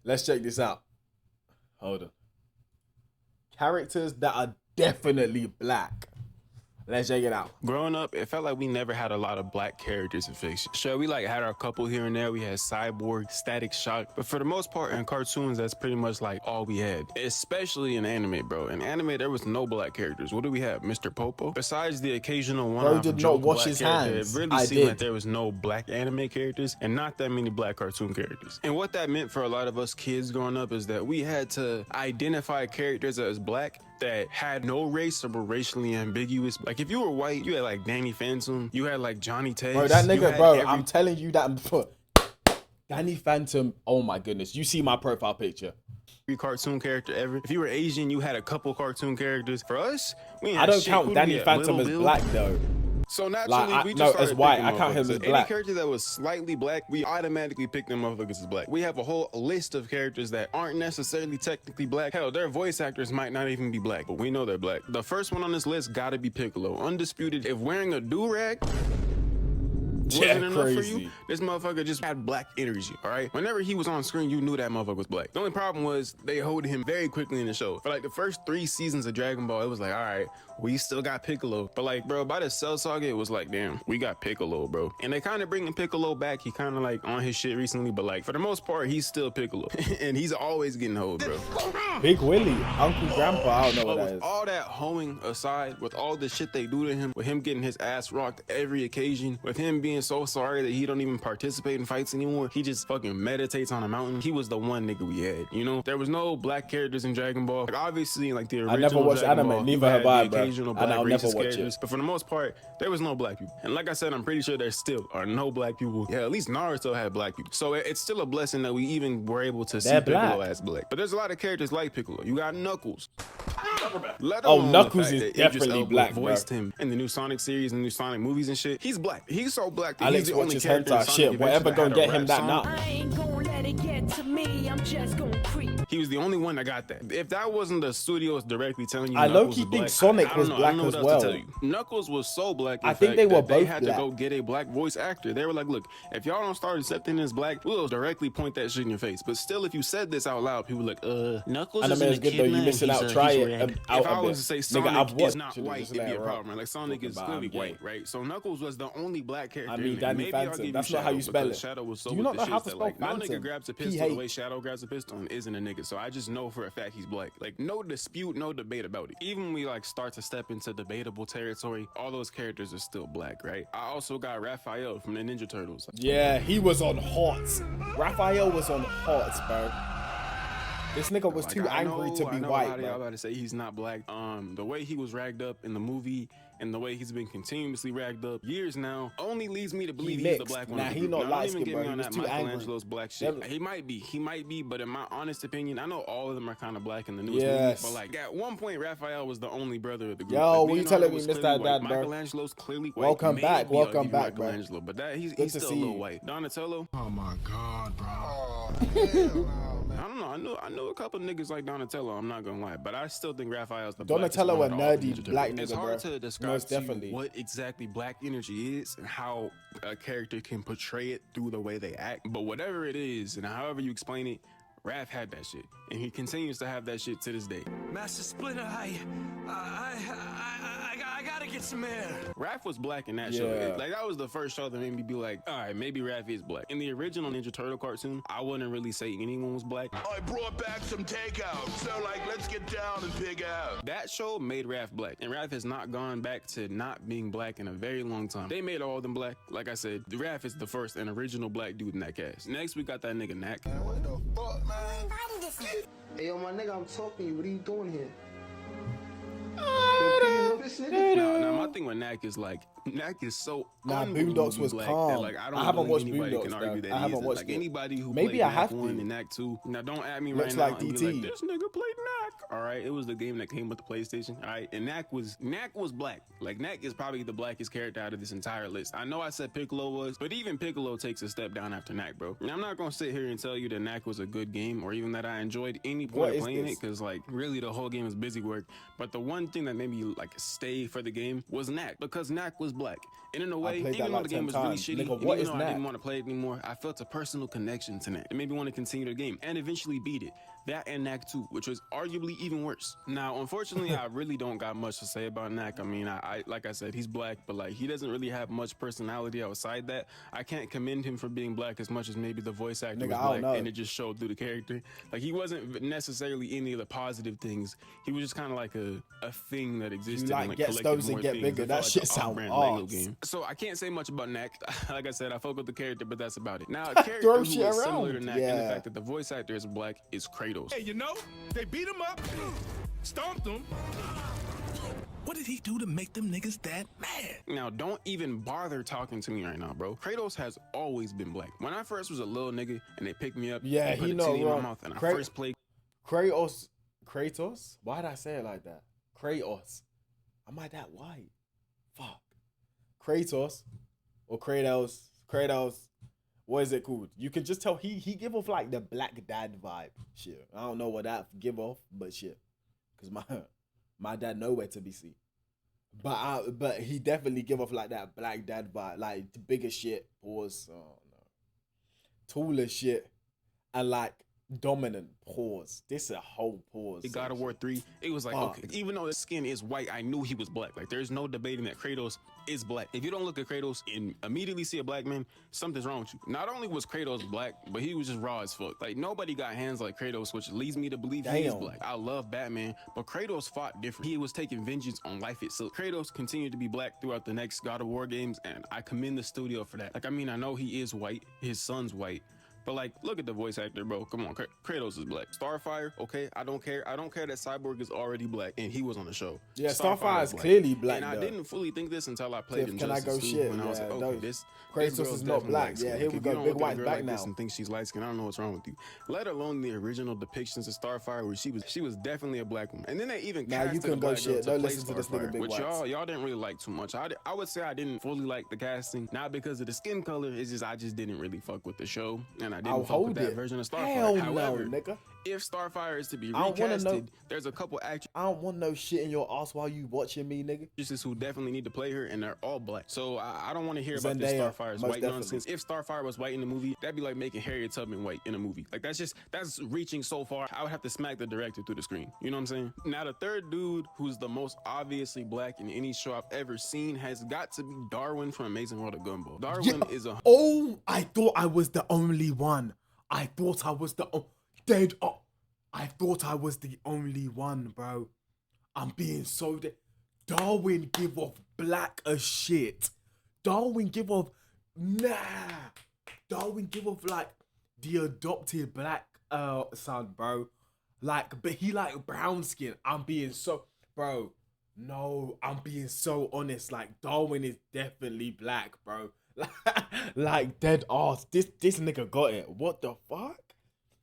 Let's check this out. Hold on. Characters that are definitely black. Let's check it out. Growing up, it felt like we never had a lot of black characters in fiction. Sure, we like had our couple here and there. We had Cyborg, Static Shock, but for the most part in cartoons, that's pretty much like all we had. Especially in anime, bro. In anime, there was no black characters. What do we have? Mr. Popo? Besides the occasional one, Bro did not wash his hands. It really seemed like there was no black anime characters and not that many black cartoon characters. And what that meant for a lot of us kids growing up is that we had to identify characters as black that had no race or were racially ambiguous. Like if you were white, you had like Danny Phantom, you had like Johnny Test. Bro, that nigga, bro, I'm telling you that. Danny Phantom, oh my goodness. You see my profile picture. Every cartoon character ever. If you were Asian, you had a couple cartoon characters. For us, we I don't count Danny Phantom as black though. So naturally, like, we just no, started as white. picking I count him as motherfuckers. black. Any character that was slightly black, we automatically pick them motherfuckers as black. We have a whole list of characters that aren't necessarily technically black. Hell, their voice actors might not even be black, but we know they're black. The first one on this list gotta be Piccolo. Undisputed. If wearing a do-rag wasn't enough for you, this motherfucker just had black energy, all right? Whenever he was on screen, you knew that motherfucker was black. The only problem was they holded him very quickly in the show. For like the first 3 seasons of Dragon Ball, it was like, all right, we still got Piccolo. But like, bro, by the Cell Saga, it was like, damn, we got Piccolo, bro. And they kind of bringing Piccolo back. He kind of like on his shit recently, but like for the most part, he's still Piccolo. And he's always getting hoed, bro. Big Willie, Uncle Grandpa, I don't know what that is. All that hoeing aside, with all the shit they do to him, with him getting his ass rocked every occasion, with him being so sorry that he don't even participate in fights anymore, he just fucking meditates on a mountain. He was the one nigga we had, you know? There was no black characters in Dragon Ball. Like obviously, like the original I never watched Dragon anime, Ball, neither have I, bro. And I'll never watch it. But for the most part, there was no black people. And like I said, I'm pretty sure there still are no black people. Yeah, at least Naruto had black people. So it's still a blessing that we even were able to see Piccolo as black. But there's a lot of characters like Piccolo. You got Knuckles. Knuckles is definitely black, voiced him in the new Sonic series and the new Sonic movies and shit. He's black. He's so black that Alex he's the only watches character in hentai Sonic shit. Whatever gonna get him that now. I ain't gonna let it get to me. I'm just gonna creep. He was the only one that got that. If that wasn't the studios directly telling you, I Knuckles low-key was think black, Sonic was black as well. Knuckles was so black. I think they were both They had black. to go get a black voice actor. They were like, look, if y'all don't start accepting this black, we'll directly point that shit in your face. But still, if you said this out loud, people were like, Knuckles Anime isn't is a good kid, though. You man. missing He's out. Try it. if I was to say Sonic is not white, it'd be a problem. Right? Like Sonic is gonna be white, right? So Knuckles was the only black character. I mean, Danny Phantom. That's not how you spell it. Shadow was so Do you not know how to spell like, Phantom? no nigga grabs a pistol the way Shadow grabs a pistol and isn't a nigga. So I just know for a fact he's black. Like no dispute, no debate about it. Even when we like start to step into debatable territory, all those characters are still black, right? I also got Raphael from the Ninja Turtles. Yeah, he was on hot. Raphael was on hot, bro. This nigga was too angry to be white, bro. I'm about to say he's not black. The way he was ragged up in the movie and the way he's been continuously ragged up years now only leads me to believe he's the black one. Nah, he not light skinned, bro. He was too angry. Michelangelo's black shit. He might be, but in my honest opinion, I know all of them are kind of black in the newest movies. But like at one point, Raphael was the only brother of the group. Yo, like, what you telling me, Mr. Dad, bro? Michelangelo's clearly white. Welcome back, bro. But that he's still a little white. Donatello. Oh my God, bro. I don't know. I know a couple niggas like Donatello. I'm not gonna lie, but I still think Raphael's the Donatello blackest a one nerdy black nigga, It's hard to describe most definitely what exactly black energy is and how a character can portray it through the way they act. But whatever it is and however you explain it, Raph had that shit, and he continues to have that shit to this day. Master Splinter, I gotta get some air. Raph was black in that show. Like that was the first show that made me be like, all right, maybe Raph is black. In the original Ninja Turtle cartoon, I wouldn't really say anyone was black. I brought back some takeout, so like, let's get down and pig out. That show made Raph black, and Raph has not gone back to not being black in a very long time. They made all of them black. Like I said, Raph is the first and original black dude in that cast. Next, we got that nigga Knack. Man, what the fuck, man? Hey, yo, my nigga, I'm talking to you. What are you doing here? Now my thing with Knack is like, Knack is so Boondocks was black calm. that, like, I haven't watched Boondocks, can I haven't watched like anybody who maybe played I Knack have 1 to. and Knack 2. Now don't add me Looks right like now and DT. be like, this nigga played Knack. All right, it was the game that came with the PlayStation. All right, and Knack was black. Like Knack is probably the blackest character out of this entire list. I know I said Piccolo was, but even Piccolo takes a step down after Knack, bro. Now, I'm not gonna sit here and tell you that Knack was a good game or even that I enjoyed any point of playing it, because like really the whole game is busy work. But the one thing that made me like stay for the game was Knack, because Knack was black. And in a way, played that even though like the game 10 was really times. shitty, Nigga, and what even is though I Knack? didn't want to play it anymore, I felt a personal connection to Knack. It made me want to continue the game and eventually beat it. That and Knack 2, which was arguably even worse. Now, unfortunately, I really don't got much to say about Knack. I mean, I like I said, he's black, but like he doesn't really have much personality outside that. I can't commend him for being black as much as maybe the voice actor Nigga, was I don't black, know. and it just showed through the character. Like he wasn't necessarily any of the positive things. He was just kind of like a thing that existed. like, and, like get collected stones and more get things. bigger. It That felt shit like an sound off-brand Lego arse. game. So I can't say much about Knack. Like I said, I fuck with the character, but that's about it. Now, a Throw character who is shit similar to around. Knack in the Yeah. fact that the voice actor is black is Kratos. Hey, you know, they beat him up, stomped him. What did he do to make them niggas that mad? Now, don't even bother talking to me right now, bro. Kratos has always been black. When I first was a little nigga and they picked me up, Yeah, and put he a know titty in my wrong. mouth, and I Kra- first played Kratos? Why did I say it like that? Kratos. Am I that white? Fuck. Kratos or Kratos. What is it called? You can just tell he give off like the black dad vibe. Shit. I don't know what that give off, but shit. Cause my dad nowhere to be seen. But he definitely give off like that black dad vibe, like the bigger shit, pause, oh no, taller shit, and like dominant, pause. This is a whole pause. God of War 3, it was like, Fuck. okay, even though his skin is white, I knew he was black. Like, there's no debating that Kratos is black. If you don't look at Kratos and immediately see a black man, something's wrong with you. Not only was Kratos black, but he was just raw as fuck. Like, nobody got hands like Kratos, which leads me to believe he is Damn. black. I love Batman, but Kratos fought different. He was taking vengeance on life itself. Kratos continued to be black throughout the next God of War games, and I commend the studio for that. Like, I mean, I know he is white, his son's white, but like, look at the voice actor, bro. Come on, Kratos is black. Starfire, okay, I don't care. I don't care that Cyborg is already black and he was on the show. Yeah, Starfire is clearly black, And I though. didn't fully think this until I played Tiff, can I Injustice go 2, shit? and I was Yeah, like, okay, don't- this Kratos girl's is not definitely black. light-skinned. Yeah, here Like, we if go. you don't Big look at a White's girl back like this now. and think she's light skinned, I don't know what's wrong with you. Let alone the original depictions of Starfire, where she was definitely a black woman. And then they even Nah, you casted can a go black girl shit. to Don't play listen to this nigga Starfire, Big which Whites. y'all didn't really like too much. I would say I didn't fully like the casting, not because of the skin color. It's just I just didn't really fuck with the show, and I I'll didn't fuck hold with that it. version of Starfire. Hell However, no, nigga. if Starfire is to be I don't wanna know- recasted, there's a couple actors I don't want no shit in your ass while you watching me, nigga. who definitely need to play her, and they're all black. So I don't want to hear about this Zendaya, Starfire's most white definitely. nonsense. If Starfire was white in the movie, that'd be like making Harriet Tubman white in a movie. Like that's reaching so far. I would have to smack the director through the screen. You know what I'm saying? Now the third dude who's the most obviously black in any show I've ever seen has got to be Darwin from Amazing World of Gumball. Darwin is a Oh, I thought I was the only one. I thought I was the dead. Oh, I thought I was the only one, bro. I'm being so dead. Darwin give off black as shit. Darwin give off Darwin give off like the adopted black son, bro. Like, but he like brown skin. I'm being so, bro. No, I'm being so honest. Like, Darwin is definitely black, bro. Like dead ass. This nigga got it. What the fuck?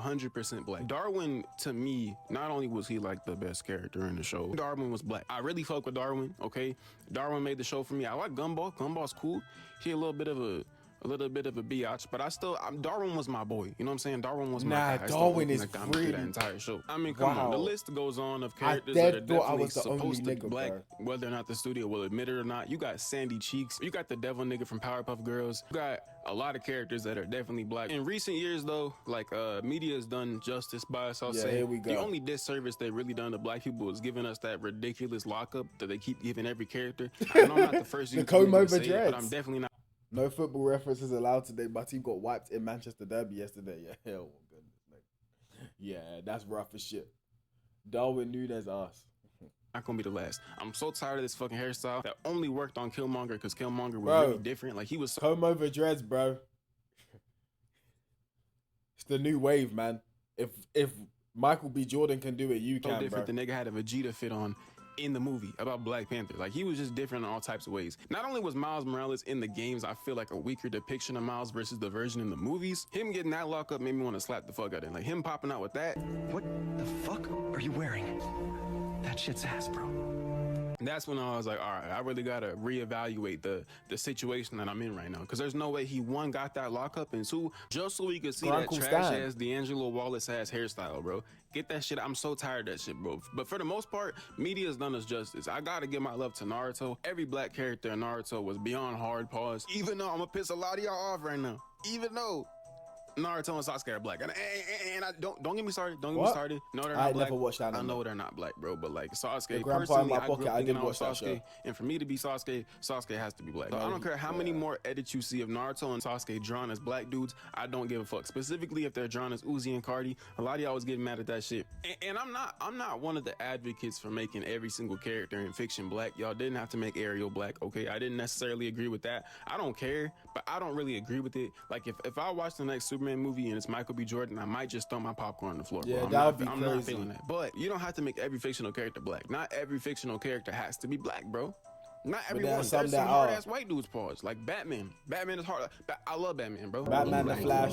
100% black. Darwin, to me, not only was he like the best character in the show, Darwin was black. I really fuck with Darwin, okay? Darwin made the show for me. I like Gumball. Gumball's cool. He a little bit of a biatch, but Darwin was my boy. You know what I'm saying? Darwin was my Nah, guy. I still Darwin love him is like that through really- that entire show. I mean, come on. The Wow. list goes on of I characters dead that are thought I definitely was the only supposed to be nigga, black, bro. whether or not the studio will admit it or not. You got Sandy Cheeks. You got the devil nigga from Powerpuff Girls. You got a lot of characters that are definitely black. In recent years, though, like media has done justice by us. I'll Yeah, say here we go. the only disservice they really done to black people is giving us that ridiculous lockup that they keep giving every character. I know I'm not the first The YouTuber comb to over say it, but dreads. I'm definitely not. No football references allowed today. My team got wiped in Manchester Derby yesterday. Yeah, hell, goodness, mate. Yeah, that's rough as shit. Darwin Nunes ass. Not gonna be the last. I'm so tired of this fucking hairstyle that only worked on Killmonger because Killmonger was Bro. really different. Like he was so Comb over dreads, bro. It's the new wave, man. If Michael B. Jordan can do it, you can, different. bro. The nigga had a Vegeta fit on in the movie about Black Panther. Like he was just different in all types of ways. Not only was Miles Morales in the games, I feel like a weaker depiction of Miles versus the version in the movies. Him getting that lockup made me want to slap the fuck out of him. Like him popping out with that. What the fuck are you wearing? That shit's ass, bro. That's when I was like, all right, I really gotta reevaluate the situation that I'm in right now. Because there's no way he, one, got that lockup, and two, just so we could see Grunkle that trash Stan. ass D'Angelo Wallace ass hairstyle, bro. Get that shit. I'm so tired of that shit, bro. But for the most part, media's done us justice. I gotta give my love to Naruto. Every black character in Naruto was beyond hard pause. Even though I'm gonna piss a lot of y'all off right now. Even though Naruto and Sasuke are black, and I don't get me started. Don't get me What? started. No, they're I not black. never watched that I anime. know they're not black, bro. But like The Sasuke, grandpa in personally, my I grew pocket, up I thinking did I was watch that Sasuke, show. and for me to be Sasuke, Sasuke has to be black. So I don't care how many more edits you see of Naruto and Sasuke drawn as black dudes. I don't give a fuck. Specifically, if they're drawn as Uzi and Cardi, a lot of y'all was getting mad at that shit. And I'm not one of the advocates for making every single character in fiction black. Y'all didn't have to make Ariel black, okay? I didn't necessarily agree with that. I don't care, but I don't really agree with it. Like if I watch the next Superman movie and it's Michael B. Jordan, I might just throw my popcorn on the floor. Yeah, bro. that would be I'm not crazy. feeling that. But you don't have to make every fictional character black. Not every fictional character has to be black, bro. Not there everyone. are There's some some that hard are. ass white dudes pause. Like Batman. Batman is hard. I love Batman, bro. Batman, the Flash.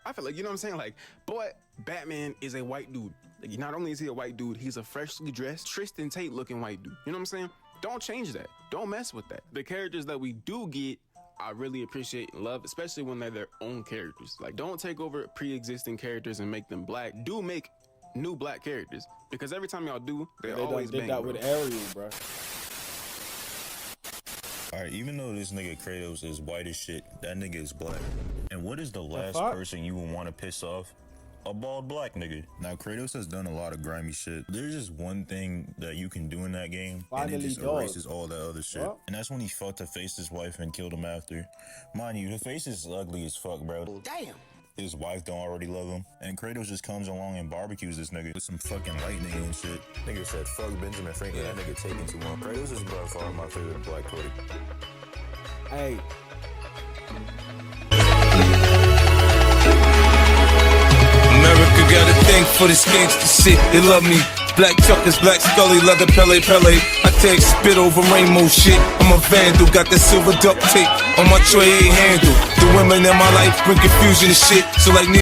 I feel like, you know what I'm saying? Like, but Batman is a white dude. Like, not only is he a white dude, he's a freshly dressed Tristan Tate looking white dude. You know what I'm saying? Don't change that. Don't mess with that. The characters that we do get, I really appreciate and love, especially when they're their own characters. Like, don't take over pre-existing characters and make them black. Do make new black characters, because every time y'all do, they They always done bang, did that bro. with Ariel, bro. Alright, even though this nigga Kratos is white as shit, that nigga is black. And what is the last fuck? person you would want to piss off? A bald black nigga. Now Kratos has done a lot of grimy shit. There's just one thing that you can do in that game, and Finally it just does. erases all that other shit. What? And that's when he fucked to face his wife and killed him after. Mind you, the face is ugly as fuck, bro. Damn. His wife don't already love him, and Kratos just comes along and barbecues this nigga with some fucking lightning and shit. Nigga said, fuck Benjamin Franklin, that nigga taking too long. Kratos is by far my favorite black Cody. Hey, America got a thing for this gangsta shit. They love me. Black Chuckers, Black Scully, leather Pele. I take spit over rainbow shit. I'm a vandal, got the silver duct tape on my tray handle. The women in my life bring confusion and shit. So like